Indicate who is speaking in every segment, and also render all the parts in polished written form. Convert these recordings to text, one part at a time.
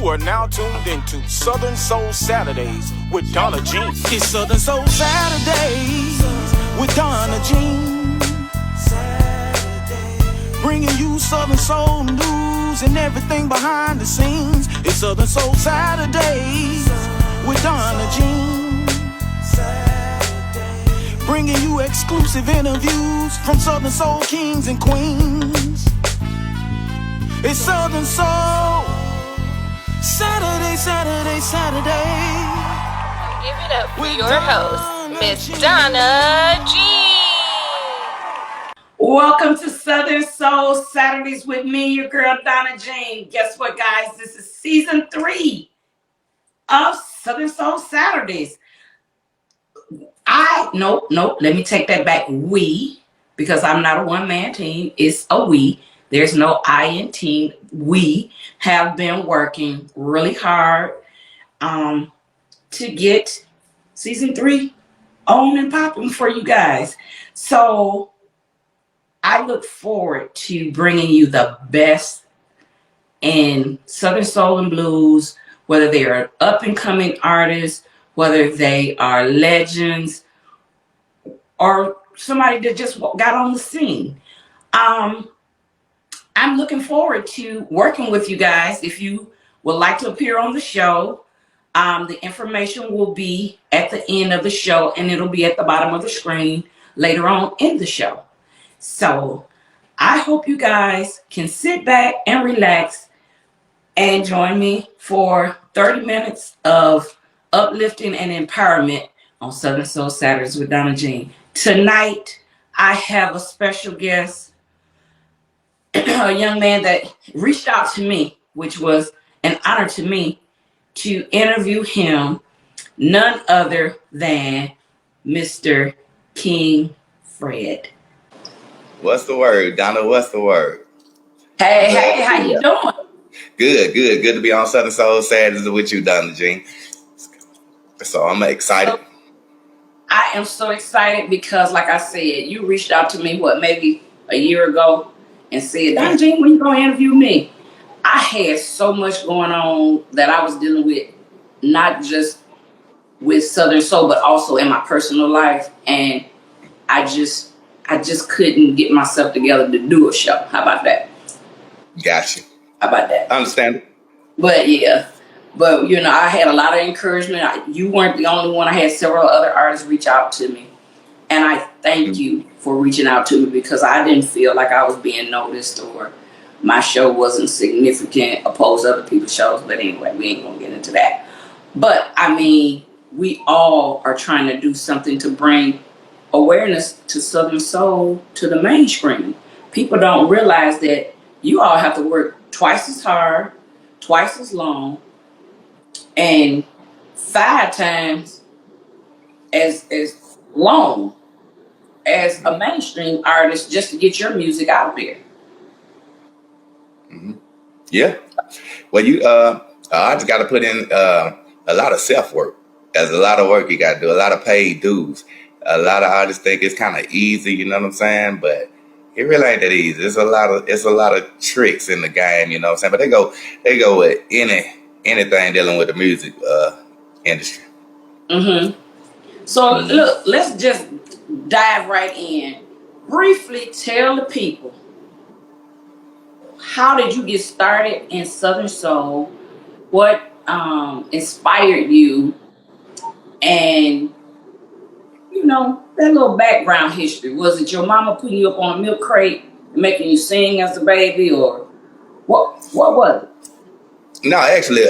Speaker 1: You are now tuned into Southern Soul Saturdays with Donna Jean.
Speaker 2: It's Southern Soul Saturdays with Donna Jean. Bringing you Southern Soul news and everything behind the scenes. It's Southern Soul Saturdays with Donna Jean. Bringing you exclusive interviews from Southern Soul kings and queens. It's Southern Soul Saturday, Saturday, Saturday.
Speaker 3: Give it up for your host, Miss Donna Jean.
Speaker 4: Welcome to Southern Soul Saturdays with me, your girl Donna Jean. Guess what, guys? This is season 3 of Southern Soul Saturdays. Let me take that back. We, because I'm not a one-man team, it's a we. There's no I in team. We have been working really hard to get season 3 on and popping for you guys. So I look forward to bringing you the best in Southern Soul and Blues, whether they are up-and-coming artists, whether they are legends, or somebody that just got on the scene. I'm looking forward to working with you guys. If you would like to appear on the show, the information will be at the end of the show, and it'll be at the bottom of the screen later on in the show. So I hope you guys can sit back and relax and join me for 30 minutes of uplifting and empowerment on Southern Soul Saturdays with Donna Jean. Tonight, I have a special guest, a young man that reached out to me, which was an honor to me to interview him, none other than Mr. King Fred.
Speaker 5: What's the word, Donna? What's the word?
Speaker 4: Hey, how you doing?
Speaker 5: Good to be on Southern Soul Saturdays with you, Donna Jean. So I'm excited.
Speaker 4: I am so excited because, like I said, you reached out to me, maybe a year ago, and said, Donna Jean, when you going to interview me? I had so much going on that I was dealing with, not just with Southern Soul, but also in my personal life. And I just couldn't get myself together to do a show. How about that?
Speaker 5: Gotcha.
Speaker 4: How about that?
Speaker 5: I understand.
Speaker 4: But yeah, I had a lot of encouragement. You weren't the only one. I had several other artists reach out to me. And I thank you for reaching out to me because I didn't feel like I was being noticed or my show wasn't significant opposed to other people's shows. But anyway, we ain't going to get into that. But I mean, we all are trying to do something to bring awareness to Southern Soul to the mainstream. People don't realize that you all have to work twice as hard, twice as long, and 5 times as long as a mainstream artist just to get your music out there.
Speaker 5: Mm-hmm. Yeah. Well, I just got to put in a lot of self-work. There's a lot of work you got to do, a lot of paid dues. A lot of artists think it's kind of easy, you know what I'm saying? But it really ain't that easy. It's a lot of tricks in the game, you know what I'm saying? But they go with anything dealing with the music industry.
Speaker 4: Mm-hmm. So look, let's just dive right in. Briefly tell the people, how did you get started in Southern Soul? What inspired you? And that little background history. Was it your mama putting you up on a milk crate, making you sing as a baby, or what was it?
Speaker 5: No, actually,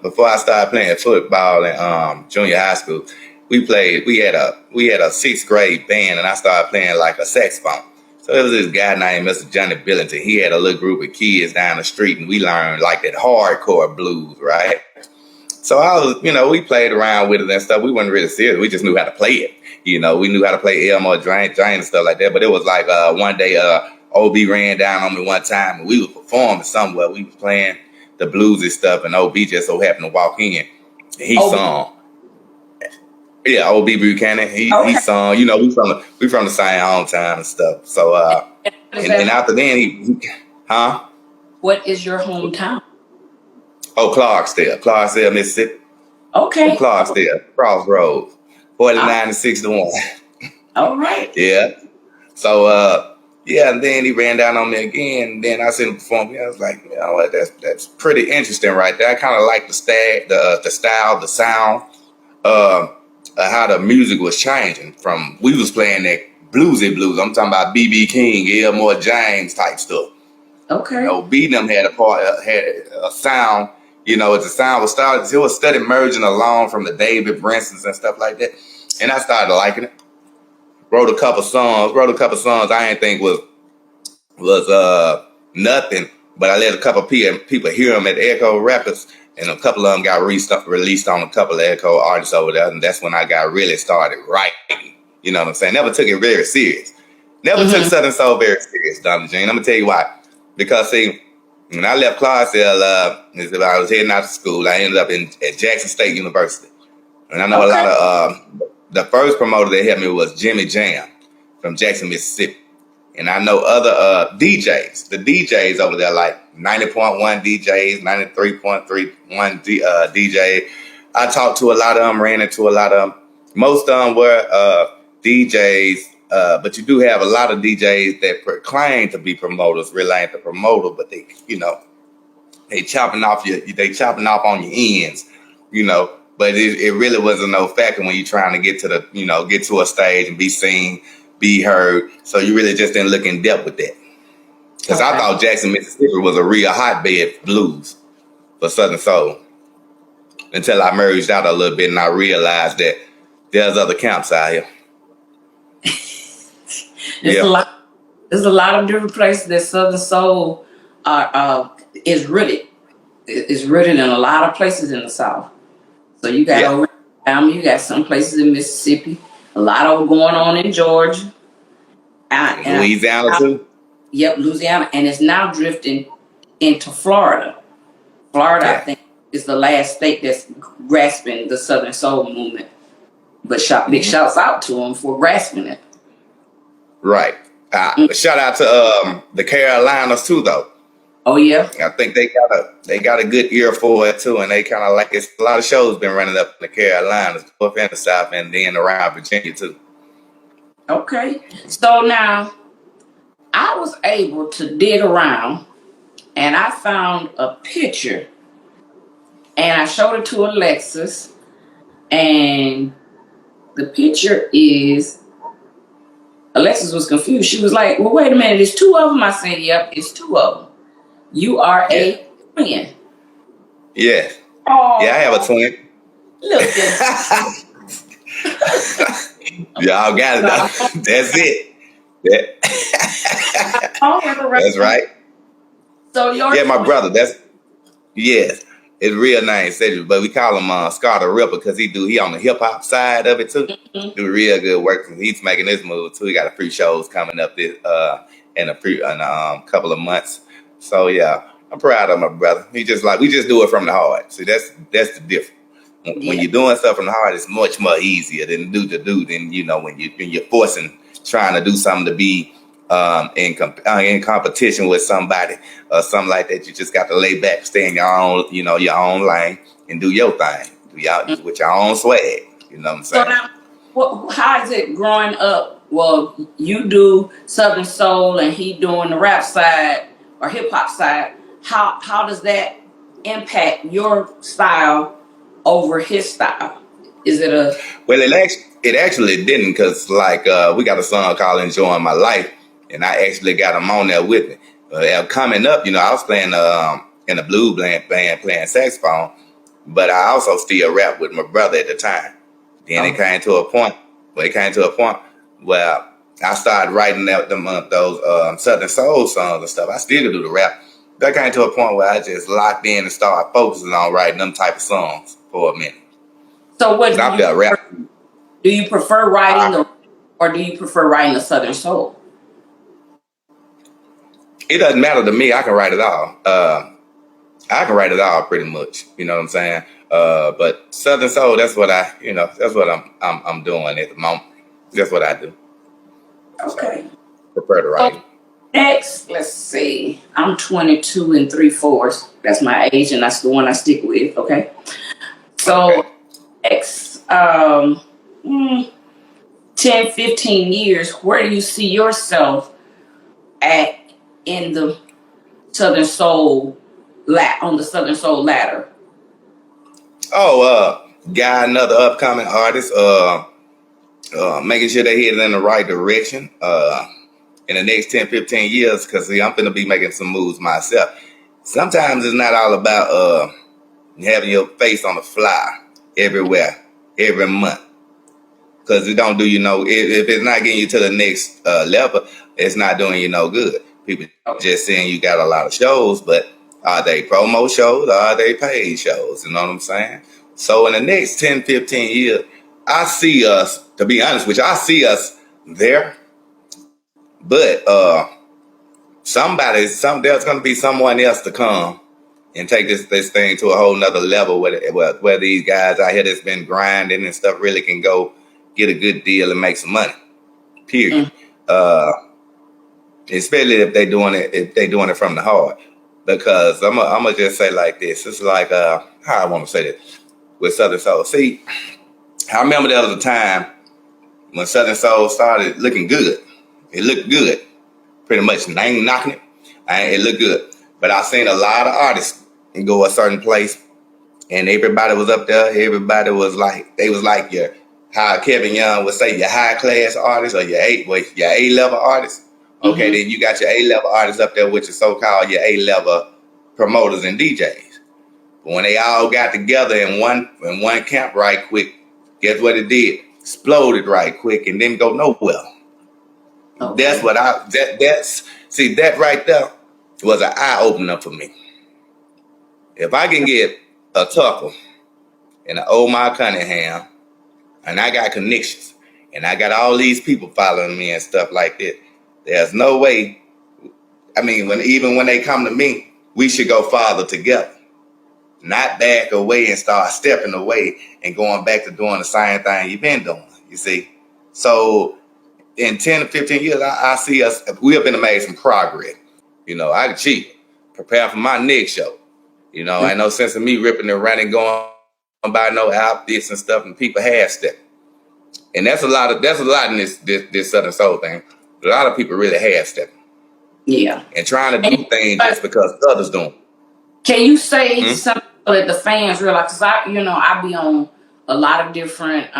Speaker 5: before I started playing football in junior high school, we had a 6th grade band, and I started playing like a saxophone. So there was this guy named Mr. Johnny Billington. He had a little group of kids down the street, and we learned like that hardcore blues, right? So we played around with it and stuff. We weren't really serious. We just knew how to play it. We knew how to play Elmo Drain and stuff like that. But it was like one day OB ran down on me one time, and we were performing somewhere. We was playing the bluesy stuff, and OB just so happened to walk in. He sung. Yeah, OB Buchanan. He sung. We from the same hometown and stuff. So and after then he
Speaker 4: What is your hometown?
Speaker 5: Oh, Clarksdale, Mississippi. From
Speaker 4: Okay.
Speaker 5: Clarksdale, Crossroads, 49 to 61.
Speaker 4: All right.
Speaker 5: Yeah. So yeah, and then he ran down on me again. And then I seen him perform. I was like, you know what, that's pretty interesting right there. I kind of like the style, the sound, how the music was changing from we was playing that bluesy blues. I'm talking about B.B. King, Elmore James type stuff.
Speaker 4: Okay.
Speaker 5: You know, beating them had a sound. You know, the sound was started. It was steady merging along from the David Bransons and stuff like that, and I started liking it. Wrote a couple songs. I didn't think was nothing, but I let a couple people hear them at Echo Records, and a couple of them got released on a couple of Echo artists over there, and that's when I got really started writing. You know what I'm saying? Never took it very serious. Never took Southern Soul very serious, Donna Jean. I'm gonna tell you why. Because see, when I left Clarksdale, I was heading out to school. I ended up at Jackson State University, and I know a lot of the first promoter that helped me was Jimmy Jam from Jackson, Mississippi. And I know other DJs. The DJs over there, like 90.1 DJs, 93.31 DJ. I talked to a lot of them, ran into a lot of them. Most of them were DJs, but you do have a lot of DJs that claim to be promoters, really ain't the promoter, but they, you know, they chopping off on your ends, you know. But it really wasn't no factor when you're trying to get to a stage and be seen, be heard. So you really just didn't look in depth with that. Because I thought Jackson, Mississippi was a real hotbed for blues for Southern Soul. Until I merged out a little bit and I realized that there's other camps out here.
Speaker 4: There's a lot of different places that Southern Soul is rooted. It's rooted in a lot of places in the South. So you got over Alabama, you got some places in Mississippi, a lot of going on in Georgia.
Speaker 5: Louisiana too?
Speaker 4: Yep, Louisiana. And it's now drifting into Florida. Florida, I think, is the last state that's grasping the Southern Soul movement. But big shouts out to them for grasping it. Right.
Speaker 5: Shout out to the Carolinas too, though.
Speaker 4: Oh yeah.
Speaker 5: I think they got a good ear for it too, and they kind of like it's a lot of shows been running up in the Carolinas, both in the South and then around Virginia too.
Speaker 4: Okay. So now I was able to dig around and I found a picture and I showed it to Alexis, and the picture is Alexis was confused. She was like, well, wait a minute, there's two of them. I said, yep, it's two of them. You are a twin.
Speaker 5: Yeah.
Speaker 4: Oh,
Speaker 5: yeah, I have a twin.
Speaker 4: Look at
Speaker 5: Y'all got it though. That's it. That's right.
Speaker 4: So
Speaker 5: my brother. It's real nice, but we call him Scar the Ripper because he on the hip hop side of it too. Do real good work. He's making this move too. He got a few shows coming up in a couple of months. So yeah, I'm proud of my brother. We just do it from the heart. See, that's the difference. When you're doing stuff from the heart, it's much more easier than than when you're trying to do something to be in competition with somebody or something like that. You just got to lay back, stay in your own lane and do your thing. With your own swag. You know what I'm saying?
Speaker 4: So now, how is it growing up? Well, you do Southern Soul and he doing the rap side or hip hop side. How does that impact your style over his style? Is it a...
Speaker 5: Well, it actually didn't, because we got a song called Enjoying My Life, and I actually got him on there with me. Coming up, I was playing in a blues band playing saxophone, but I also still rap with my brother at the time. Then it came to a point where I started writing out those Southern Soul songs and stuff. I still do the rap. That came to a point where I just locked in and started focusing on writing them type of songs for a minute.
Speaker 4: So what do you prefer writing or do you prefer writing the Southern Soul?
Speaker 5: It doesn't matter to me. I can write it all. I can write it all pretty much. You know what I'm saying? But Southern Soul, that's what I'm doing at the moment. That's what I do.
Speaker 4: Okay.
Speaker 5: So, prefer to write.
Speaker 4: Next, let's see. I'm 22 and 3/4. That's my age, and that's the one I stick with. Okay. So,
Speaker 5: Okay.
Speaker 4: next, 10, 15 years, where do you see yourself at in the Southern Soul on the Southern Soul ladder?
Speaker 5: Oh, got another upcoming artist. Making sure they headed in the right direction. In the next 10, 15 years, because I'm gonna be making some moves myself. Sometimes it's not all about having your face on the flyer everywhere, every month. Because it don't do you no, if it's not getting you to the next level, it's not doing you no good. People just saying you got a lot of shows, but are they promo shows or are they paid shows? You know what I'm saying? So in the next 10, 15 years, I see us, to be honest with you, I see us there, but there's gonna be someone else to come and take this thing to a whole nother level where these guys out here that's been grinding and stuff really can go get a good deal and make some money. Period. Uh, Especially if they doing it from the heart. Because I'm gonna just say like this. It's like how I want to say this with Southern Soul. See, I remember there was a time when Southern Soul started looking good. It looked good, pretty much. And I ain't knocking it. It looked good. But I seen a lot of artists go a certain place, and everybody was up there. Everybody was like, they was like your, how Kevin Young would say, your high class artist or your A level artist. Okay, then you got your A level artists up there, which is so called your A level promoters and DJs. But when they all got together in one camp right quick, guess what it did? Exploded right quick and didn't go nowhere. Okay. That's what that right there was an eye opener for me. If I can get a Tucker and an Omar Cunningham, and I got connections, and I got all these people following me and stuff like that, there's no way. I mean, even when they come to me, we should go farther together, not back away and start stepping away and going back to doing the same thing you've been doing. You see, so in 10 to 15 years, I see us. We have been made some progress. You know, I can cheat, prepare for my next show. You know, ain't no sense in me ripping and running, going by no outfits and stuff, and people half step. And that's a lot in this Southern Soul thing. A lot of people really half stepping.
Speaker 4: Yeah.
Speaker 5: And trying to do things just because others don't.
Speaker 4: Can you say something that the fans realize? Because I be on a lot of different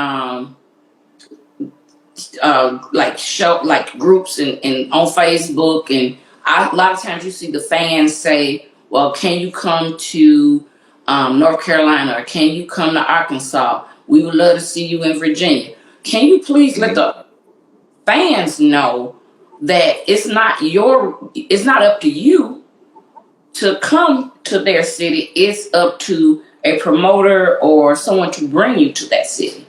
Speaker 4: like groups and on Facebook, and a lot of times you see the fans say, well, can you come to North Carolina, or can you come to Arkansas? We would love to see you in Virginia. Can you please let the fans know that it's not up to you to come to their city. It's up to a promoter or someone to bring you to that city.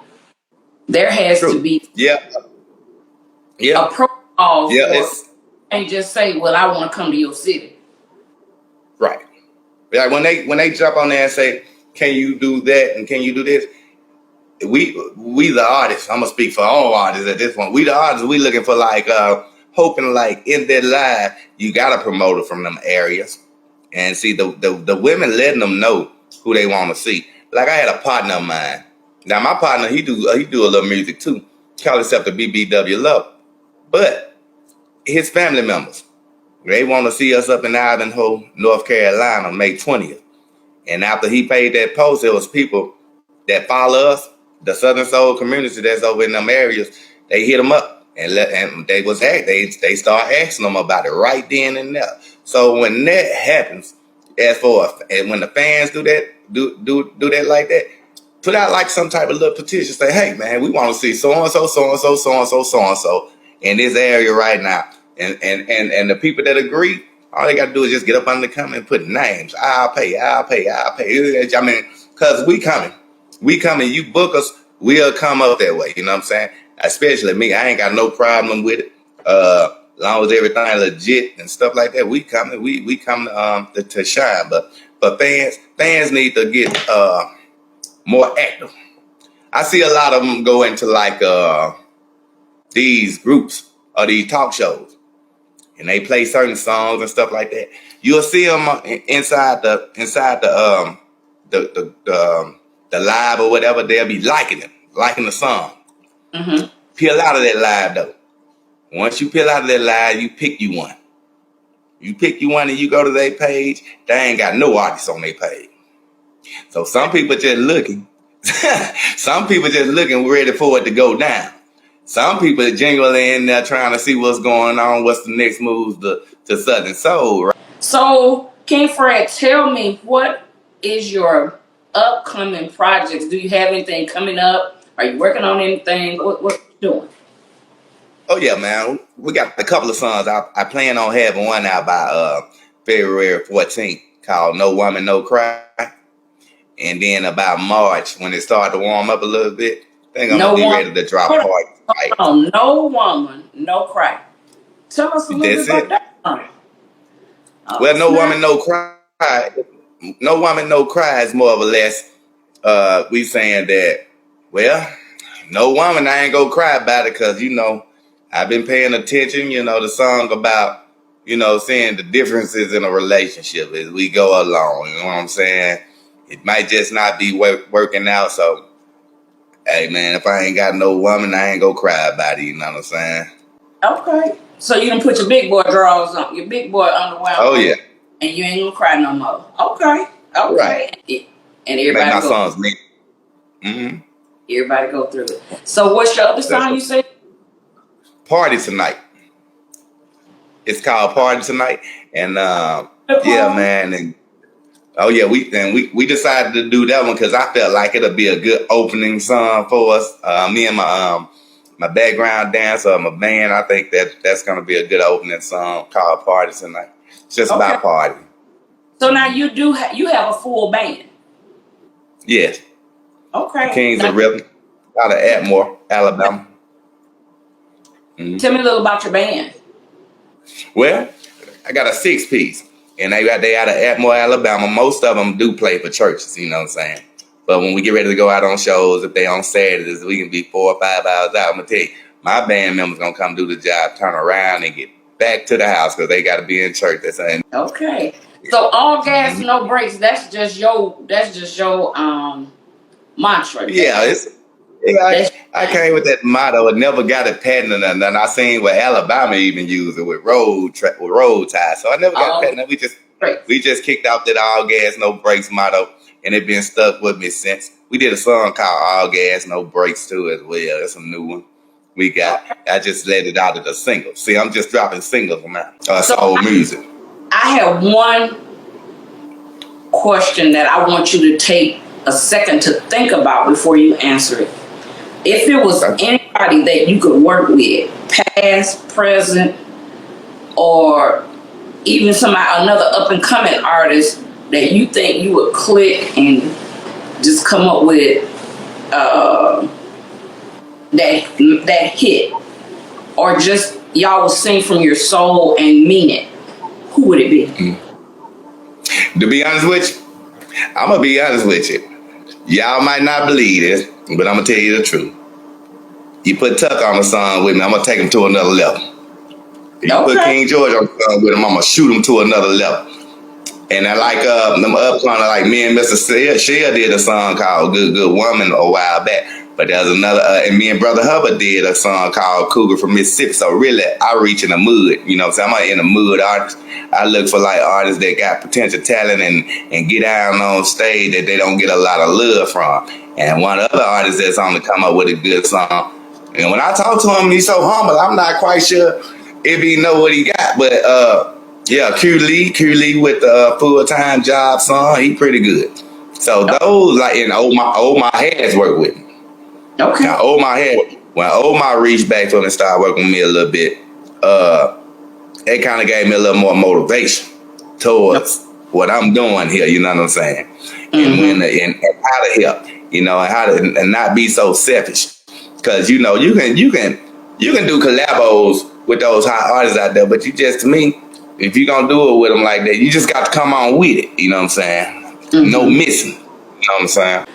Speaker 4: There has to be a protocol and just say, well, I want to come to your city.
Speaker 5: Right. Like when they jump on there and say, can you do that and can you do this? We the artists, I'm gonna speak for all artists at this point. We the artists, we looking for like hoping like in their life you got a promoter from them areas. And see the women letting them know who they want to see. Like I had a partner of mine. Now my partner, he do a little music too. Call himself the BBW Love. But his family members, they want to see us up in Ivanhoe, North Carolina, May 20th. And after he paid that post, there was people that follow us, the Southern Soul community that's over in them areas. They hit them up and they start asking them about it right then and there. So when that happens, and when the fans do that like that, put out like some type of little petition. Say, hey man, we want to see so and so, so and so, so and so, so and so in this area right now. And the people that agree, all they got to do is just get up under the comment and put names. I'll pay. I mean, cause we coming. You book us, we'll come up that way. You know what I'm saying? Especially me, I ain't got no problem with it. As long as everything legit and stuff like that, we coming. We come to shine. But fans need to get more active. I see a lot of them go into like these groups or these talk shows, and they play certain songs and stuff like that, you'll see them inside the live or whatever. They'll be liking the song.
Speaker 4: Mm-hmm.
Speaker 5: Peel out of that live though. Once you peel out of that live, you pick you one. You pick you one and you go to their page. They ain't got no artists on their page. So some people just looking. Some people just looking ready for it to go down. Some people are genuinely in there trying to see what's going on, what's the next move to Southern Soul, right?
Speaker 4: So, King Fred, tell me, what is your upcoming projects? Do you have anything coming up? Are you working on anything? What you doing?
Speaker 5: Oh yeah, man. We got a couple of songs. I plan on having one out by February 14th called No Woman, No Cry. And then about March, when it started to warm up a little bit, I think I'm going to be ready to drop Party Tonight.
Speaker 4: Hold on. No Woman, No Cry. Tell us a little bit about that song.
Speaker 5: Well, No Woman, No Cry. No Woman, No Cry is more or less we saying that, well, no woman, I ain't gonna cry about it because, you know, I've been paying attention, you know, the song about, you know, seeing the differences in a relationship as we go along. You know what I'm saying? It might just not be working out. So, hey, man, if I ain't got no woman, I ain't gonna cry about it. You know what I'm saying?
Speaker 4: Okay. So you done put your big boy drawers on, your big boy underwear on.
Speaker 5: Oh, yeah.
Speaker 4: And you ain't gonna cry no more. Okay.
Speaker 5: Right.
Speaker 4: And everybody
Speaker 5: make my songs neat. Mm-hmm.
Speaker 4: Everybody go through it. So what's your other song you said?
Speaker 5: Party Tonight. It's called Party Tonight. And yeah, man. And oh yeah, we decided to do that one because I felt like it'll be a good opening song for us. Me and my background dancer, my band, I think that's gonna be a good opening song called Party Tonight. It's just about party.
Speaker 4: So now you have a full band.
Speaker 5: Yes.
Speaker 4: Okay.
Speaker 5: The Kings of Rhythm out of Atmore, Alabama. Mm-hmm.
Speaker 4: Tell me a little about your band.
Speaker 5: Well, I got a 6-piece, and they out of Atmore, Alabama. Most of them do play for churches, you know what I'm saying? But when we get ready to go out on shows, if they on Saturdays, we can be 4 or 5 hours out. I'm going to tell you, my band members going to come do the job, turn around, and get back to the house because they got to be in church.
Speaker 4: Okay. So all gas, no brakes. That's just your mantra.
Speaker 5: Yeah, I came with that motto and never got it patented, and then I seen where Alabama even used it with road ties. So I never got it patented. We just kicked off that all gas, no brakes motto, and it been stuck with me since. We did a song called All Gas, No Brakes too as well. That's a new one we got. I just let it out as a single. See, I'm just dropping singles now. Soul music. I
Speaker 4: have one question that I want you to take a second to think about before you answer it. If it was anybody that you could work with, past, present, or even another up and coming artist that you think you would click and just come up with that hit, or just y'all would sing from your soul and mean it, who would it be?
Speaker 5: To be honest with you, I'm gonna be honest with you. Y'all might not believe this, but I'm gonna tell you the truth. You put Tuck on the song with me, I'm gonna take him to another level. You put King George on the song with him, I'm gonna shoot him to another level. And I like them upcoming, like me and Mr. Shell did a song called Good Good Woman a while back. But there's another, and me and Brother Hubbard did a song called Cougar from Mississippi. So really, I reach in the mud. You know what I'm saying? I'm in the mud artist. I look for like artists that got potential talent and get out on stage that they don't get a lot of love from. And one other artist that's on to come up with a good song. And when I talk to him, he's so humble. I'm not quite sure if he know what he got. But yeah, Q Lee with the full-time job song, he pretty good. So those like in Old My Heads work with me. Okay. Now, when Omar reached back to him and started working with me a little bit, it kind of gave me a little more motivation towards what I'm doing here. You know what I'm saying? Mm-hmm. And how to help, you know, and how to and not be so selfish. Because you know you can do collabos with those hot artists out there, but you just, to me, if you're gonna do it with them like that, you just got to come on with it. You know what I'm saying? Mm-hmm. No missing. You know what I'm saying?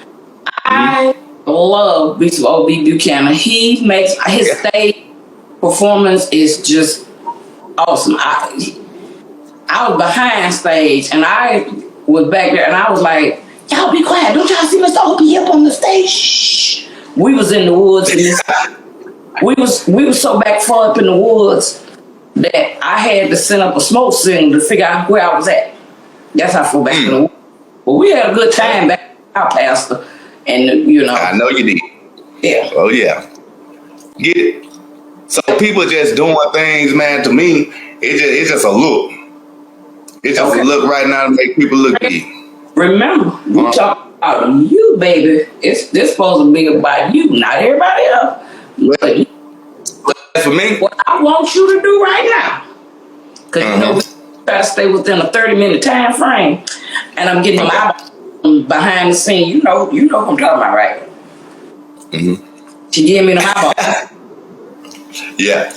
Speaker 4: I love Bishop O.B. Buchanan. He makes his stage performance is just awesome. I was behind stage, and I was back there, and I was like, y'all be quiet. Don't y'all see Mr. Opie up on the stage? Shh. We was in the woods, and we was so back far up in the woods that I had to send up a smoke signal to figure out where I was at. That's how far back in the woods. But we had a good time back with our pastor, and you know.
Speaker 5: I know you did.
Speaker 4: Yeah.
Speaker 5: Oh yeah. Get it. So people just doing things, man. To me, it's just a look. It's just a look right now to make people look at you.
Speaker 4: Remember, we talk about you, baby. It's supposed to be about you, not everybody else.
Speaker 5: But for me,
Speaker 4: what I want you to do right now, because you know we try to stay within a 30-minute time frame, and I'm getting my behind the scene. You know what I'm talking about, right? Mm-hmm. She gave me the eyeball.
Speaker 5: Yeah,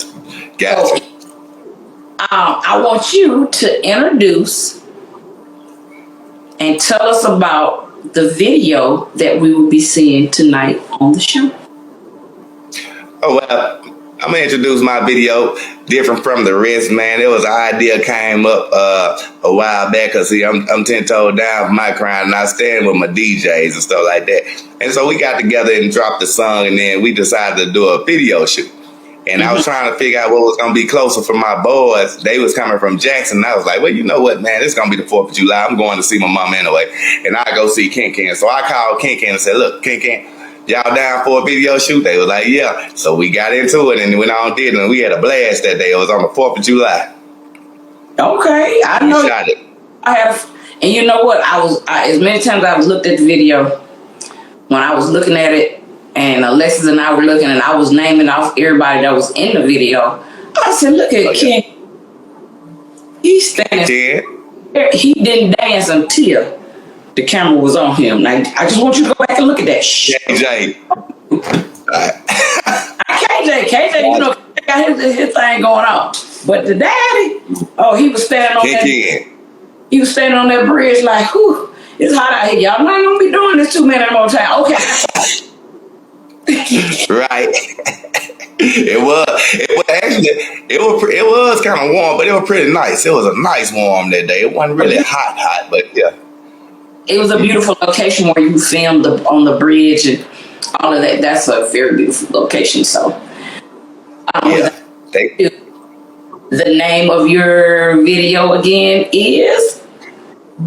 Speaker 5: gotcha.
Speaker 4: So, I want you to introduce and tell us about the video that we will be seeing tonight on the show.
Speaker 5: Oh, well, I'm going to introduce my video, Different from the Rest, man. It was an idea came up a while back because, see, I'm 10 toes down for my crown, and I stand with my DJs and stuff like that. And so we got together and dropped the song, and then we decided to do a video shoot. And I was trying to figure out what was going to be closer for my boys. They was coming from Jackson. And I was like, well, you know what, man? It's going to be the 4th of July. I'm going to see my mom anyway. And I go see Ken Ken. So I called Ken Ken and said, look, Ken Ken, y'all down for a video shoot? They was like, yeah. So we got into it and went on and did it. And we had a blast that day. It was on the 4th of July.
Speaker 4: Okay. I know.
Speaker 5: We shot it.
Speaker 4: And you know what? As many times I was looked at the video, when I was looking at it, and Alexis and I were looking, and I was naming off everybody that was in the video. I said, look at Ken. He's standing. Yeah. He didn't dance until the camera was on him. Now, I just want you to go back and look at that shit.
Speaker 5: KJ.
Speaker 4: KJ, you know, got his thing going on. But the daddy, he was standing on that. He was standing on that bridge like, whew, it's hot out here. Y'all not going to be doing this 2 minutes more time. Okay.
Speaker 5: Right. It was kind of warm, but it was pretty nice. It was a nice warm that day. It wasn't really hot, but yeah.
Speaker 4: It was a beautiful location where you filmed on the bridge and all of that. That's a very beautiful location. So, the name of your video again is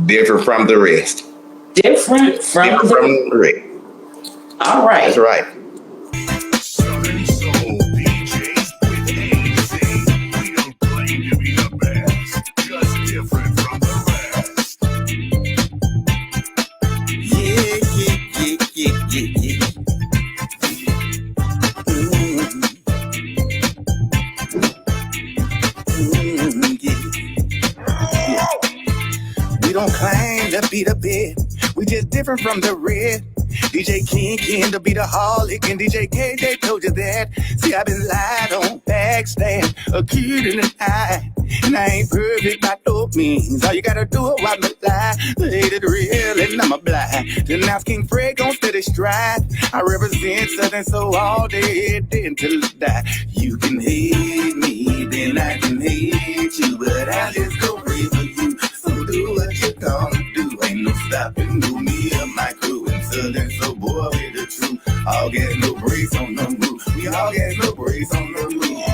Speaker 5: Different from the Rest.
Speaker 4: Different from the
Speaker 5: Rest.
Speaker 4: All right.
Speaker 5: That's right.
Speaker 2: We don't claim to be the best. We just different from the red. DJ King to be the holic, and DJ KJ told you that. See, I've been lied on, backstab, a kid in the eye. And I ain't perfect by no means. All you gotta do is watch me lie. Hate it real and I'm a blind. Then now King Fred gon' steady stride. I represent Southern Soul all day until I die. You can hate me, then I can hate you, but I just go pray for you. So do what you gonna do. Ain't no stopping me or my crew. And Southern Soul boy with the truth. All get no brakes on the roof. We all get no brakes on the roof.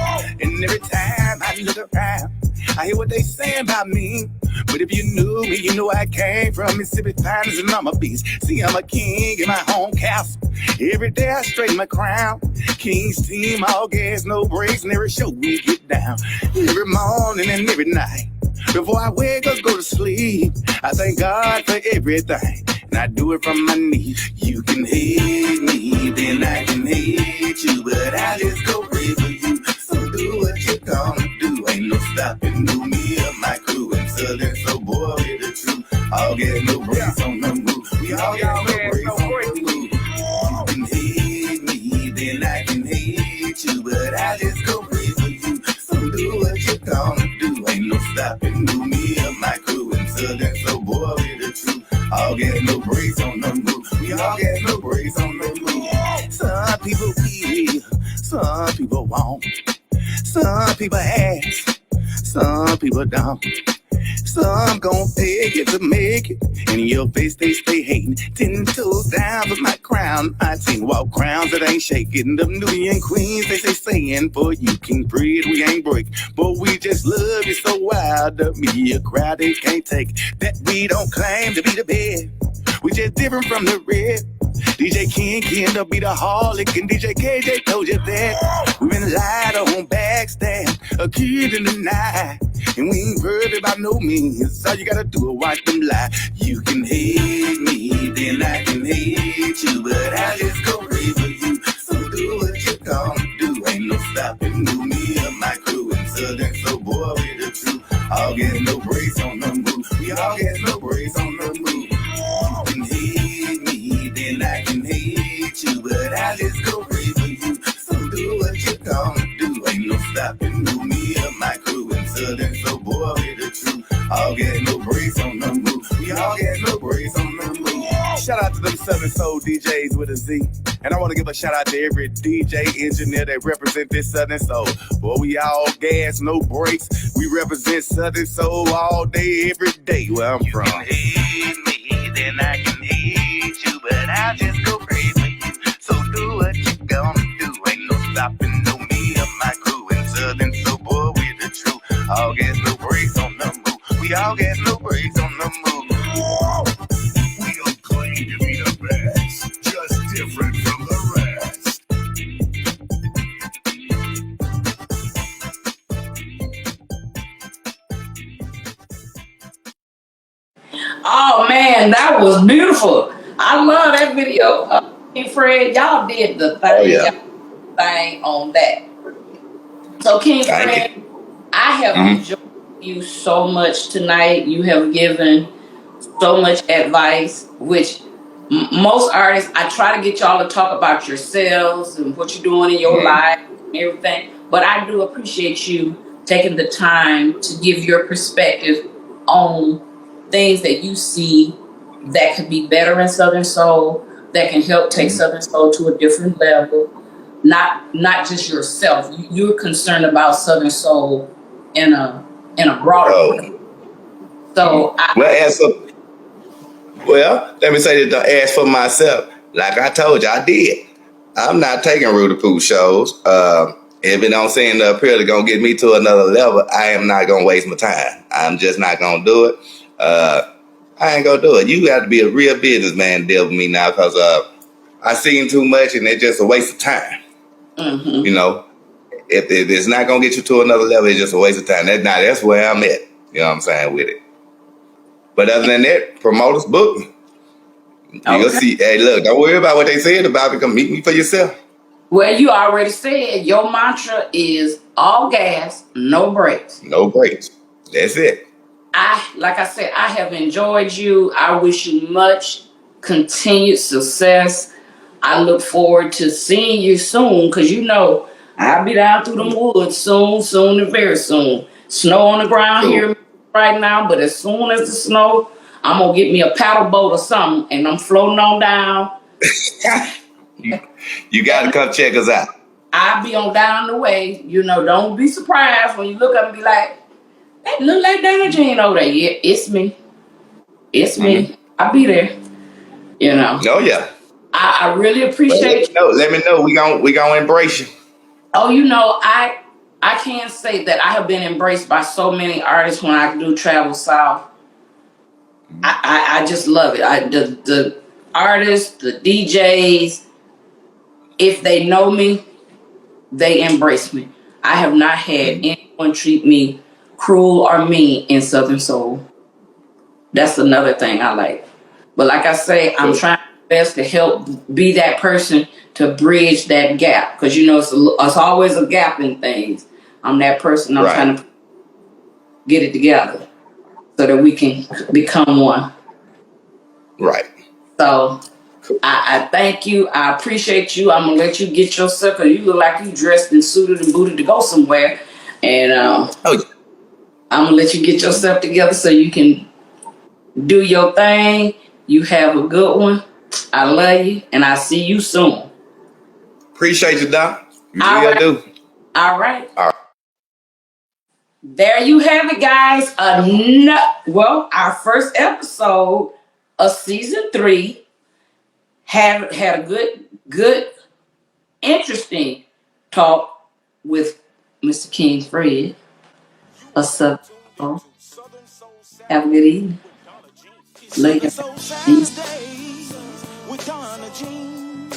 Speaker 2: And every time I look around, I hear what they saying about me. But if you knew me, you know I came from Mississippi Pines and I'm a beast. See, I'm a king in my home castle. Every day I straighten my crown. King's team, all gas, no brakes, and every show we get down. Every morning and every night. Before I wake up, go to sleep, I thank God for everything. And I do it from my knees. You can hate me, then I can hate you, but I just go pray for you. So do what you gonna do. Ain't no stopping me or my crew. And Southern Soul boy with the truth. All get no brakes on the move. We all get no brakes on the move. You can hate me, then I can hate you, but I just go pray for you. So do what you gonna do. Ain't no stopping me or my crew. And Southern Soul boy with the truth. All get no brakes on the move. We all get no brakes on the move. Some people will, some people won't. Some people ask, some people don't. Some gon' take it to make it. And in your face, they stay hating. 10 toes down with my crown. My team walk crowns that ain't shaking. The Nubian queens, they say saying, for you can breathe, we ain't break. But we just love you so wild. The media crowd, they can't take that we don't claim to be the best. We just different from the rest. DJ King to be the harlot, and DJ KJ told you that. We been lied on, backstab, accused in the night. And we ain't worried about no means. All you gotta do is watch them lie. You can hate me, then I can hate you, but I just go pray for you. So do what you gonna do. Ain't no stopping me or my crew. And Southern so boy with the truth. All get no breaks on the move. We all get no breaks on the move. You can hate me, then I can hate you, but I just go pray for you. So do what you gonna do. Ain't no stopping me or my crew. And Southern so boy with the truth. All get no breaks on the move. We all get no breaks on the move. Shout out to them Southern Soul DJs with a Z. And I want to give a shout out to every DJ engineer that represent this Southern Soul. Boy, we all gas, no breaks. We represent Southern Soul all day, every day where I'm from. You can hate me, then I can hate you, but I'll just go pray for you. So do what you gonna do. Ain't no stopping no me or my crew. And Southern Soul boy with the truth. All gas, no breaks on the move. We all gas, no breaks on the move. We don't claim to be the best, just different from the rest.
Speaker 4: Oh man, that was beautiful. I love that video. King Fred, y'all did the thing on that. So King Fred, I have enjoyed you so much tonight. You have given so much advice, which most artists, I try to get y'all to talk about yourselves and what you're doing in your life and everything. But I do appreciate you taking the time to give your perspective on things that you see that could be better in Southern Soul, that can help take Southern Soul to a different level. Not just yourself. You're concerned about Southern Soul in a broader way. So
Speaker 5: let me say that as for myself, like I told you, I did. I'm not taking Rudy Poo shows. If it don't seem to appear to gonna get me to another level, I am not gonna waste my time. I'm just not gonna do it. I ain't gonna do it. You got to be a real businessman to deal with me now, because I seen too much and it's just a waste of time. You know, if it's not gonna get you to another level, it's just a waste of time. That's where I'm at. You know what I'm saying with it. But other than that, promoters book me. You gonna see. Hey, look, don't worry about what they said about me. Come meet me for yourself.
Speaker 4: Well, you already said your mantra is all gas, no brakes.
Speaker 5: No brakes. That's it.
Speaker 4: Like I said, I have enjoyed you. I wish you much continued success. I look forward to seeing you soon, because you know I'll be down through the woods soon and very soon. Snow on the ground here right now, but as soon as the snow, I'm gonna get me a paddle boat or something, and I'm floating on down.
Speaker 5: You gotta come check us out.
Speaker 4: I'll be on down the way. You know, don't be surprised when you look up and be like, "That look like Donna Jean over there." Yeah, it's me. It's me. I'll be there. You know.
Speaker 5: Oh yeah.
Speaker 4: I really appreciate
Speaker 5: you. Let me know. We gonna embrace you.
Speaker 4: Oh, you know, I can't say that I have been embraced by so many artists when I do travel south. I just love it. The artists, the DJs, if they know me, they embrace me. I have not had anyone treat me cruel or mean in Southern Soul. That's another thing I like. But like I say, I'm trying my best to help be that person to bridge that gap. Because, you know, it's always a gap in things. I'm that person. I'm trying to get it together so that we can become one.
Speaker 5: Right.
Speaker 4: So I thank you. I appreciate you. I'm going to let you get yourself, because you look like you dressed and suited and booted to go somewhere. And I'm going to let you get yourself together so you can do your thing. You have a good one. I love you, and I'll see you soon.
Speaker 5: Appreciate you, Doc. You do what you gotta do.
Speaker 4: All right. There you have it, guys. Our first episode of season 3 had a good, interesting talk with Mr. King Fred. What's up? Have a good evening. Later.
Speaker 1: Saturdays with Donna Jean.